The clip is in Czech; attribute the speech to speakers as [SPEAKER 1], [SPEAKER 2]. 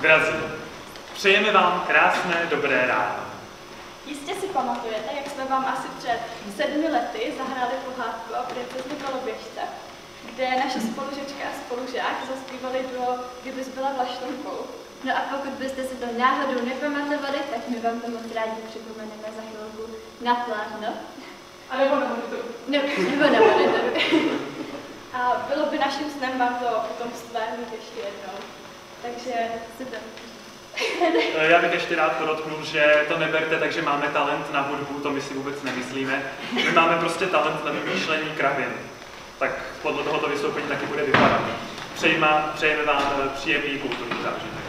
[SPEAKER 1] Drazí, přejeme vám krásné dobré ráno.
[SPEAKER 2] Jistě si pamatujete, jak jsme vám asi před 7 lety zahráli pohádku o princezně Koloběžce, kde naše spolužečka a spolužák zaspívali duo Kdybys byla vlaštovkou.
[SPEAKER 3] No a pokud byste si to náhodou nepamatovali, tak my vám to moc rádi připomeneme za chvilku na plátno.
[SPEAKER 2] A nebo na monitoru.
[SPEAKER 3] Nebo na monitoru.
[SPEAKER 2] A bylo by naším snem vám to potom stvárnit ještě jednou. Takže si to...
[SPEAKER 1] Já bych ještě rád podotknul, že to neberte tak, že máme talent na hudbu, to my si vůbec nemyslíme. My máme prostě talent na vymýšlení kravin. Tak podle tohoto vystoupení taky bude vypadat. Přejeme vám příjemný kulturní zážitek.